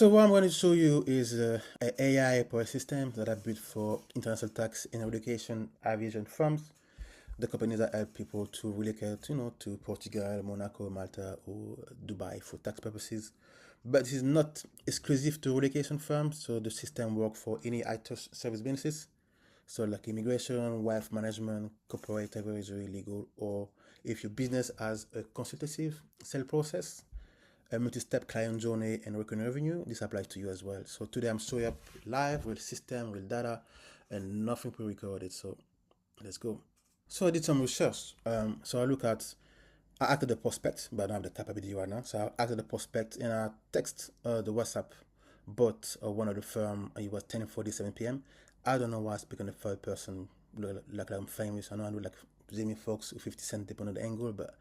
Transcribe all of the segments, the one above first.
So what I'm going to show you is an AI power system that I built for international tax and relocation aviation firms, the companies that help people to relocate, to Portugal, Monaco, Malta, or Dubai for tax purposes. But this is not exclusive to relocation firms, so the system works for any ITOS service businesses, so like immigration, wealth management, corporate advisory, legal, or if your business has a consultative sale process, a multi-step client journey and recurring revenue, this applies to you as well. So today I'm showing up live, real system, real data, and nothing pre-recorded. So let's go. So I did some research. So I acted the prospect, but I don't have the capability right now. So I acted the prospect and I text the WhatsApp bot of one of the firm. It was 10:47 p.m. I don't know why I speak on the third person like I'm famous. I know I do like Jamie Foxx with 50 Cent depending on the angle, but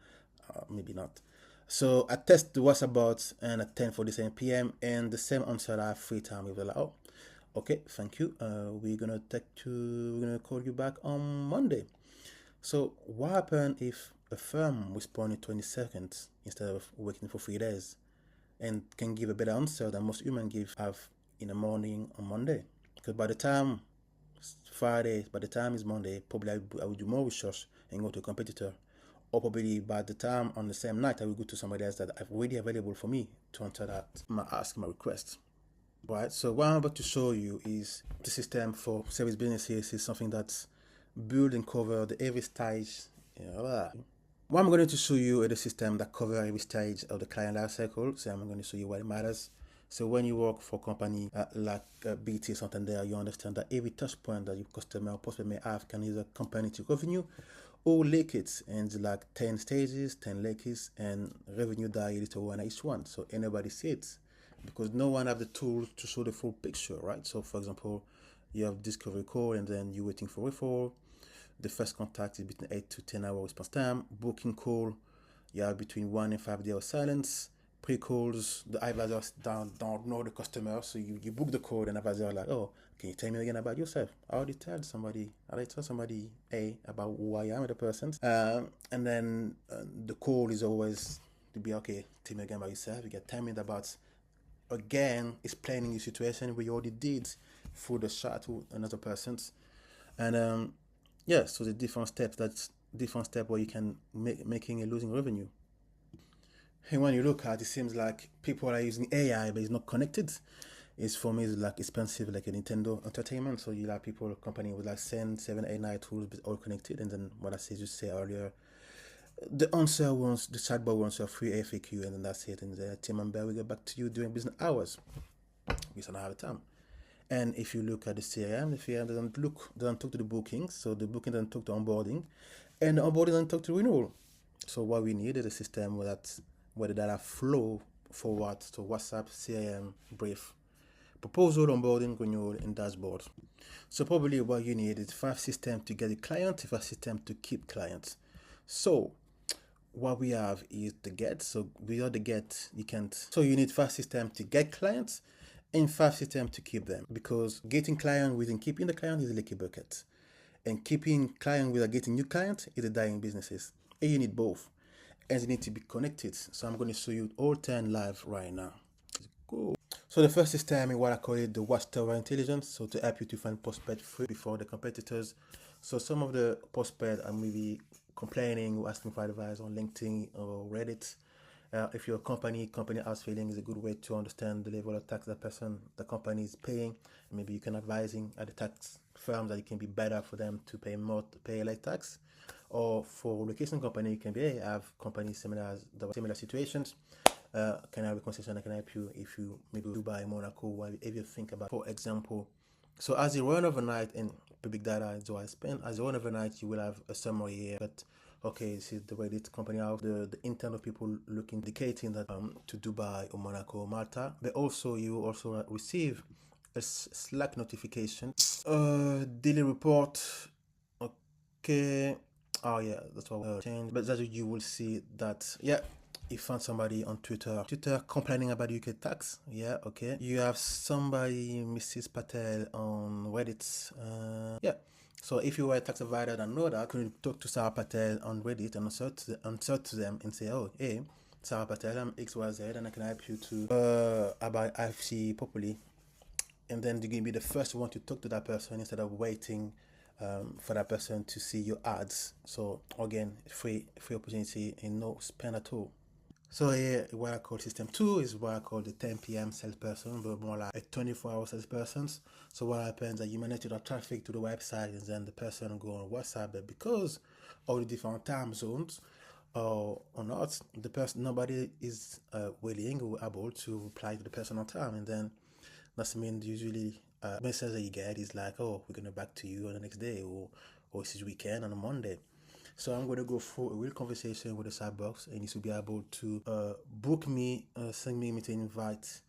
maybe not. So I test the WhatsApp bot and at 10:47 p.m. and the same answer I have free time. We were like, oh, okay, thank you. We're gonna call you back on Monday. So what happens if a firm responds in 20 seconds instead of waiting for 3 days and can give a better answer than most humans have in the morning on Monday? Because by the time it's Friday, by the time it's Monday, probably I will do more research and go to a competitor. Or probably by the time on the same night, I will go to somebody else that I've already available for me to answer my request. Right, so what I'm about to show you is the system for service businesses is something that's built and covered the every stage. What I'm going to show you is the system that covers every stage of the client life cycle. So I'm going to show you why it matters. So when you work for a company like BT or something there, you understand that every touch point that your customer or prospect may have can either company to revenue or leakage, and like 10 stages, 10 leakages, and revenue diary to one each one. So anybody see it because no one have the tools to show the full picture, right? So for example, you have discovery call and then you're waiting for referral. The first contact is between 8 to 10 hour response time. Booking call, you have between 1 and 5 days of silence. Pre-calls, the advisors don't know the customer, so you book the call and advisor are like, oh, can you tell me again about yourself? I already tell somebody A about who I am as a person. And then the call is always to be, okay, tell me again about yourself. You get 10 minutes about, again, explaining your situation where you already did through the chat to another person. And yeah, so the different steps, where you can making a losing revenue. And when you look at it, seems like people are using AI, but it's not connected. It's for me, it's like expensive, like a Nintendo Entertainment. So you have people, company with like 7, 8, 9 tools, but all connected. And then what I said earlier, the chatbot wants a free FAQ, and then that's it. And the team member will get back to you during business hours. We don't have time. And if you look at the CRM, the CRM doesn't talk to the bookings, so the booking doesn't talk to onboarding, and the onboarding doesn't talk to renewal. So what we need is a system where the data flow forward to WhatsApp, CRM, brief, proposal, onboarding, renewal, and dashboard. So probably what you need is 5 systems to get a client, 5 systems to keep clients. So what we have is the get. So without the get, you can't. So you need 5 systems to get clients and 5 systems to keep them, because getting client within keeping the client is a leaky bucket, and keeping client without getting new client is a dying businesses. And you need both, and they need to be connected. So I'm going to show you all 10 live right now. Cool. So the first system is what I call it the Watchtower Intelligence. So to help you to find prospect free before the competitors. So some of the prospect are maybe complaining or asking for advice on LinkedIn or Reddit. If your company house failing is a good way to understand the level of tax the company is paying. Maybe you can advising at the tax firms that it can be better for them to pay less tax. Or for location company, you can be, hey, I have companies similar situations. Can I have a conversation that can help you if you maybe Dubai, Monaco, whatever you think about, for example. So as you run overnight in public data, so I spend as you run overnight, you will have a summary here. But okay, this is the way this company out, the internal people looking, indicating that to Dubai or Monaco or Malta. But also you also receive a Slack notification, daily report. Okay. Oh yeah, that's what will change. But that you will see that, yeah, you found somebody on Twitter complaining about UK tax. Yeah, okay. You have somebody, Mrs. Patel, on Reddit. Yeah. So if you were a tax advisor and know that, you can talk to Sarah Patel on Reddit and answer to them and say, oh, hey, Sarah Patel, I'm XYZ, and I can help you to about IFC properly. And then you're going to be the first one to talk to that person instead of waiting for that person to see your ads. So again, free opportunity and no spend at all. So here, what I call system 2 is what I call the 10 p.m. salesperson, but more like a 24-hour salesperson. So what happens is that you manage to the traffic to the website, and then the person will go on WhatsApp, but because of the different time zones or not, the person, nobody is willing or able to reply to the person on time, and then that means usually message that you get is like, oh, we're gonna back to you on the next day, or this weekend on a Monday. So I'm going to go through a real conversation with the side box, and you should be able to book me, send me a meeting invite,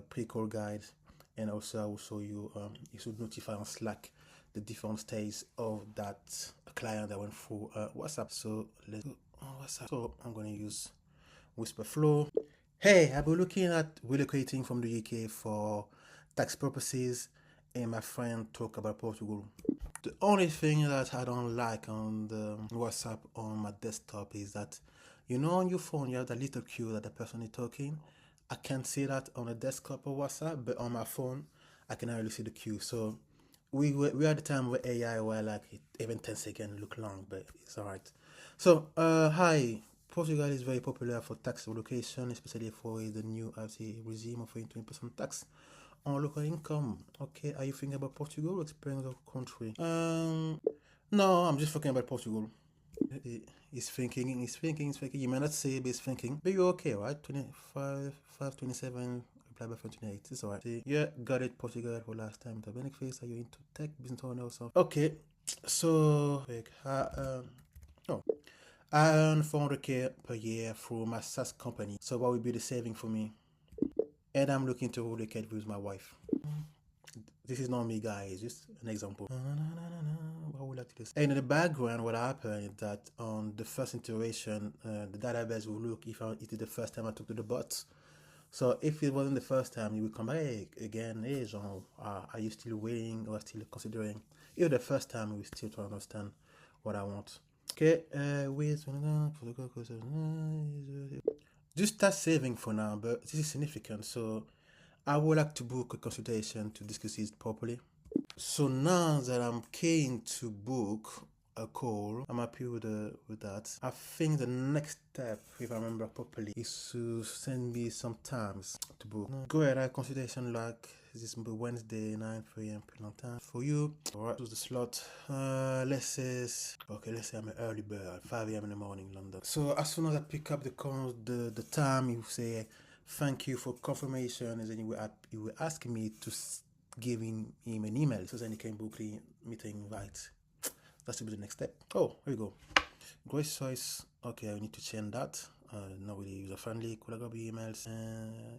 pre-call guide, and also I will show you, you should notify on Slack the different stages of that client that went through WhatsApp. So let's go on WhatsApp. So I'm going to use Whisperflow. Hey, I've been looking at relocating from the UK for tax purposes, and my friend talked about Portugal. The only thing that I don't like on the WhatsApp on my desktop is that, you know, on your phone you have that little queue that the person is talking. I can't see that on the desktop of WhatsApp, but on my phone I can already see the queue. So we are at the time where AI where like even 10 seconds look long, but it's alright. So hi. Portugal is very popular for tax relocation, especially for the new regime offering 20% tax on local income. Okay, are you thinking about Portugal or experience of country? No, I'm just talking about Portugal. He's thinking. You might not say, but he's thinking. But you're okay, right? 25, 527, reply by 28. It's alright. Yeah, got it. Portugal for last time. The benefits, are you into tech, business owner or something? Okay, so, no. I earn 400k per year through my SaaS company. So what would be the saving for me? And I'm looking to relocate with my wife. This is not me, guys. Just an example. What would I like to do? And in the background, what happened is that on the first iteration, the database will look if it is the first time I talk to the bot. So if it wasn't the first time, you will come back again. Hey, Jean, are you still waiting or still considering? If the first time, we still try to understand what I want. Okay, just start saving for now, but this is significant. So I would like to book a consultation to discuss it properly. So now that I'm keen to book a call, I'm happy with that. I think the next step, if I remember properly, is to send me some times to book. Go ahead, I consultation like this Wednesday 9 p.m. time for you. Alright, choose the slot. Let's say I'm an early bird, 5 a.m. in the morning, London. So as soon as I pick up the call, the time, you say thank you for confirmation, and then you will ask me to give him an email so then he can book the meeting invite. That should be the next step. Oh, here we go. Great choice. Okay, I need to change that. Not really user friendly. Could I grab the emails?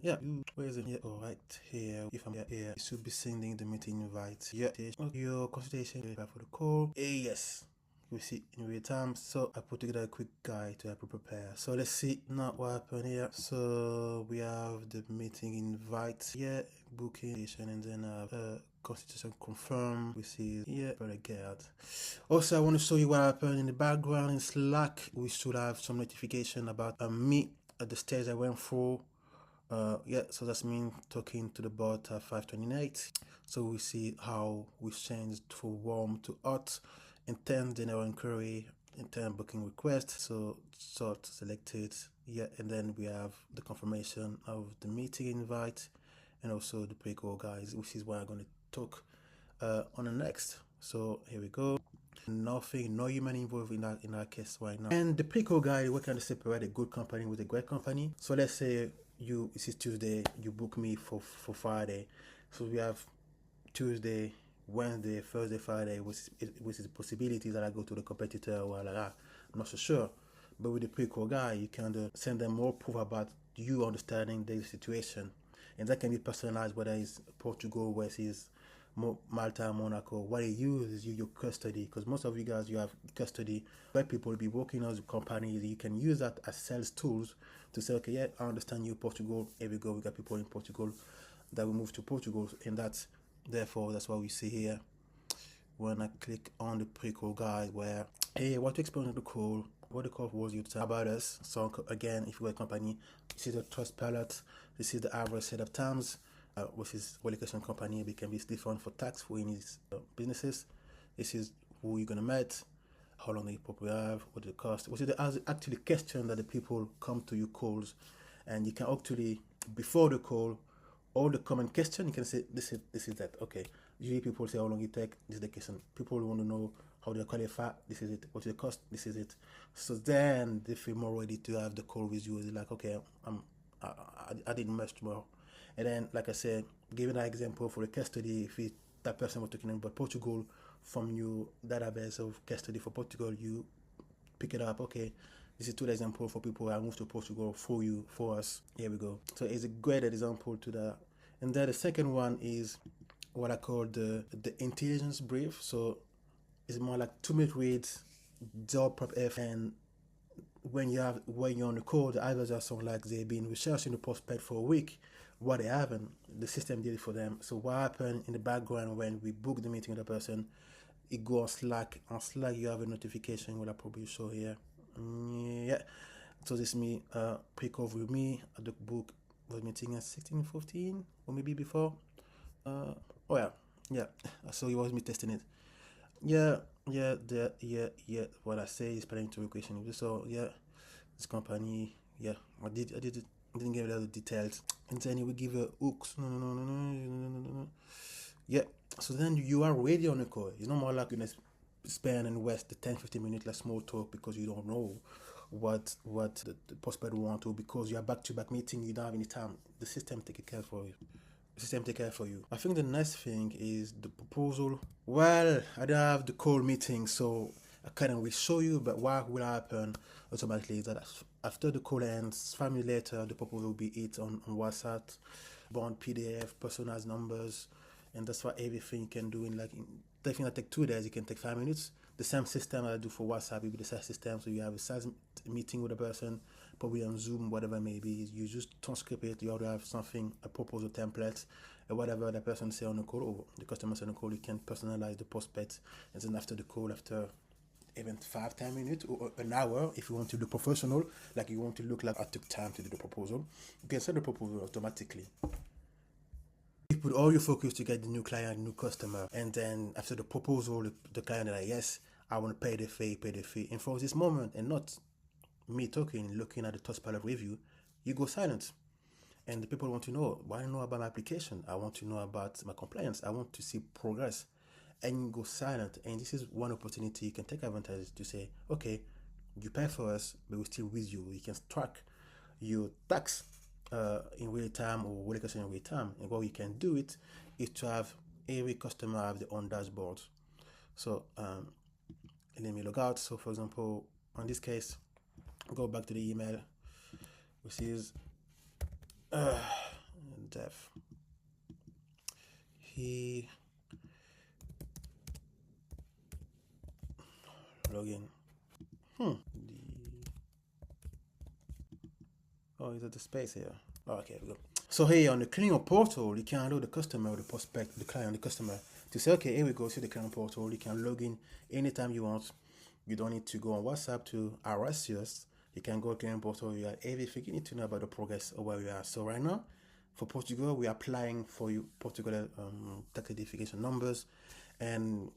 Yeah. Where is it? Yeah. All right. Here. If I'm here, you should be sending the meeting invite. Yeah. Your consultation for the call. Yes. We see in real time. So I put together a quick guide to help you prepare. So let's see now what happened here. So we have the meeting invite. Yeah. Booking and then constitution confirm. We see very good. Also, I want to show you what happened in the background in Slack. We should have some notification about me at the stage I went through. So that's me talking to the bot at 5:28. So we see how we changed from warm to hot, intent general inquiry, intent booking request. So sort selected. And then we have the confirmation of the meeting invite and also the pre-call guys, which is what I'm going to talk on the next. So here we go. Nothing, no human involved in that case right now. And the pre-call guide, we can separate a good company with a great company. So let's say this is Tuesday, you book me for Friday. So we have Tuesday, Wednesday, Thursday, Friday, which is a possibility that I go to the competitor or like that. I'm not so sure. But with the pre-call guy, you can send them more proof about you understanding the situation. And that can be personalized, whether it's Portugal, where it's Malta, Monaco. What you use is your custody, because most of you guys, you have custody where people will be working as companies. You can use that as sales tools to say, okay, yeah, I understand you, Portugal. Here we go. We got people in Portugal that will move to Portugal, and that's what we see here. When I click on the pre-call guide, where hey, what to experience the call, what the call was you tell about us. So again, if you're a company, this is the trust pilot, this is the average set of times, which is relocation company. It can be different for tax for any businesses. This is who you're gonna meet, how long the people have, what the cost, which is the actually question that the people come to you calls, and you can actually before the call, all the common question you can say this is that. Okay, usually people say how long it take. This is the question. People want to know how they qualify. This is it. What's the cost? This is it. So then they feel more ready to have the call with you. They're like, okay, I did much more. And then, like I said, giving an example for the custody, if that person was talking about Portugal, from your database of custody for Portugal, you pick it up. Okay, this is two example for people who moved to Portugal for us. Here we go. So it's a great example to that. And then the second one is what I call the intelligence brief. So it's more like 2-minute reads, job prep F, and when you're on the call, the others are something like they've been researching the prospect for a week. What they haven't, the system did it for them. So what happened in the background when we book the meeting with the person, it goes on Slack. On Slack, you have a notification, what I probably show here. Yeah. So this is me, pre-call with me at the book was meeting at 16:15 or maybe before. Yeah. So it was me testing it. Yeah. What I say is planning to relocation. So yeah, this company. Yeah, I did it. I didn't give a lot of details. And then it will give a hooks. No. Yeah. So then you are ready on the call. It's not more like you're gonna spend and waste the 10-15 minutes like small talk because you don't know what the prospect want to, because you are back-to-back meeting, you don't have any time. The system take care for you. I think the next thing is the proposal. Well, I don't have the call meeting, so I can't really show you, but what will happen automatically is that after the call ends, 5 minutes later, the proposal will be it on WhatsApp, bond PDF, personalized numbers, and that's what everything you can do in definitely not take 2 days, it can take 5 minutes. The same system I do for WhatsApp will be the same system, so you have a size meeting with a person, probably on Zoom, whatever it may be. You just transcribe it, you already have something, a proposal template, whatever the person say on the call, or the customer say on the call, you can personalize the prospect, and then after the call, after even 5-10 minutes or an hour, if you want to look professional, like you want to look like I took time to do the proposal, you can send the proposal automatically. You put all your focus to get the new client, new customer, and then after the proposal, the client is like, yes, I want to pay the fee. And for this moment, and not me talking, looking at the Trustpilot review, you go silent. And the people want to know, what I know about my application, I want to know about my compliance, I want to see progress. And you go silent. And this is one opportunity you can take advantage to say, okay, you pay for us, but we're still with you. We can track your tax in real time or relocation in real time. And what we can do it is to have every customer have their own dashboard. So let me log out. So for example, on this case, go back to the email, which is Jeff. He login. Oh, is it the space here? Oh, okay, here we go. So here on the client portal, you can allow the customer or the prospect, the client, the customer to say, okay, here we go, see the client portal. You can log in anytime you want. You don't need to go on WhatsApp to harass us. You can go to client portal. You have everything you need to know about the progress of where we are. So right now, for Portugal, we are applying for you Portugal tax identification numbers, and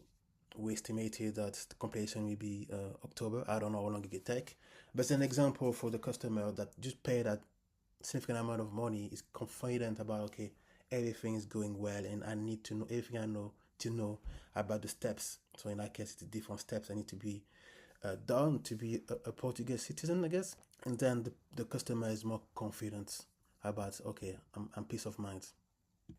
we estimated that the completion will be October. I don't know how long it will take, but it's an example for the customer that just paid that significant amount of money, is confident about, okay, everything is going well, and I need to know everything I know to know about the steps. So in that case, it's the different steps I need to be done to be a Portuguese citizen, I guess. And then the customer is more confident about, okay, I'm peace of mind.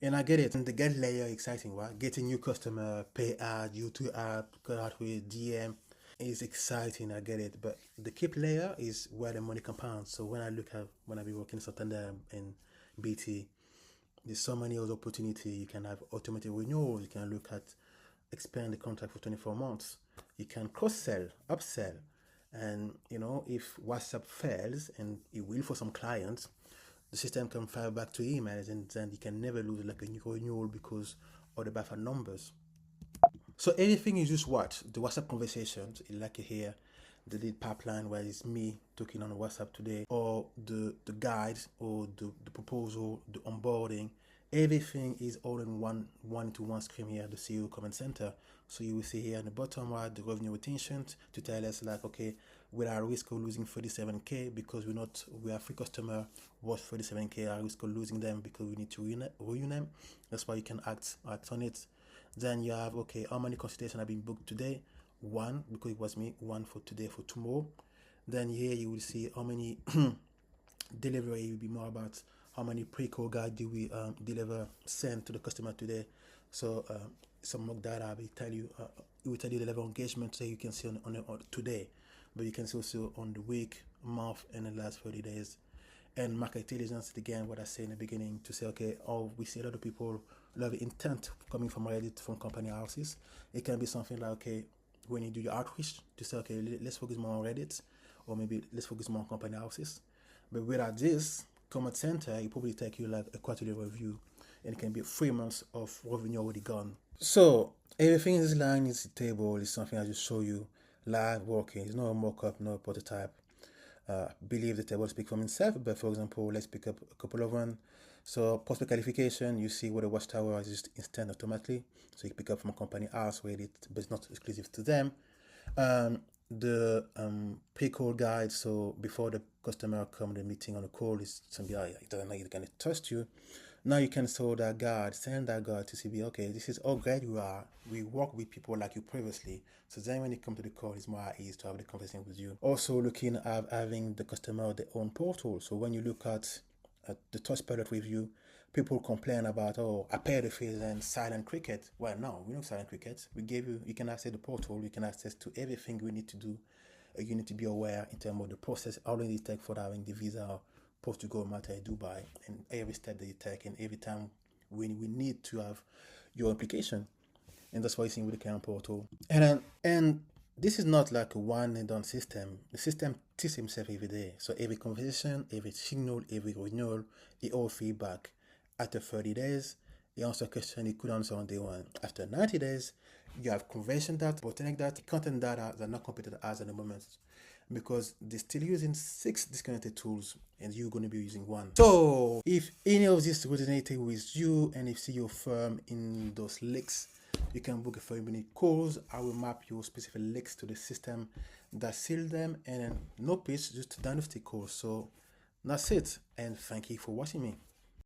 And I get it. And the get layer exciting, right? Getting new customer, pay ad, YouTube ad, cut out with DM is exciting. I get it. But the keep layer is where the money compounds. So when I be working in Santander and BT, there's so many other opportunities. You can have automated renewals. You can look at expand the contract for 24 months. You can cross-sell, upsell. And, if WhatsApp fails, and it will for some clients, the system can fire back to emails, and then you can never lose like a new renewal because of the buffer numbers. So everything is just what? The WhatsApp conversations, like here, the lead pipeline where it's me talking on WhatsApp today, or the guides, or the proposal, the onboarding. Everything is all in one screen here, the CEO Command Center. So you will see here in the bottom right the revenue retention to tell us like, okay, we are at risk of losing 37K because we are free customer worth 37K, at risk of losing them because we need to renew them. That's why you can act on it. Then you have, okay, how many consultations have been booked today? One, because it was me, one for today, for tomorrow. Then here you will see how many delivery will be more about how many pre-call guide do we send to the customer today. So some mock data will tell you, it will tell you the level of engagement today. You can see on today, but you can see also on the week, month, and the last 30 days. And market intelligence, again, what I said in the beginning, to say, okay, we see a lot of people, a lot of intent coming from Reddit, from company houses. It can be something like, okay, when you do your outreach, to say, okay, let's focus more on Reddit, or maybe let's focus more on company houses. But without this command center, it probably take you like a quarterly review, and it can be 3 months of revenue already gone. So everything in this line is the table, is something I just show you live working. It's no mock-up, no prototype. Believe the table speaks for itself, but for example, let's pick up a couple of them. So prospect qualification, you see where the Watchtower is just instant automatically. So you pick up from a company house, Reddit, but it's not exclusive to them. The pre-call guide, so before the customer come to the meeting on a call, is somebody it doesn't know you're gonna trust you. Now you can show that guide, send that guide to CB, okay, this is how great you are. We work with people like you previously. So then when you come to the call, it's more easy to have the conversation with you. Also looking at having the customer their own portal. So when you look at the Trustpilot review, people complain about, oh, I paid the fees and silent cricket. Well, no, we don't silent cricket. We gave you can access the portal, you can access to everything we need to do. You need to be aware in terms of the process, how long it takes for having the visa, Portugal, Malta, Dubai, and every step that you take, and every time we need to have your application. And that's why you see with the current portal. And this is not like a one and done system. The system teaches himself every day. So every conversation, every signal, every renewal, it all feedback. After 30 days, you answer a question you could answer on day one. After 90 days, you have conversion data, bottleneck data, content data that are not computed as at the moment, because they're still using 6 disconnected tools and you're going to be using 1. So if any of this resonated with you, and if your firm in those links, you can book a 30-minute course. I will map your specific links to the system that seal them, and no pitch, just diagnostic course. So that's it, and thank you for watching me.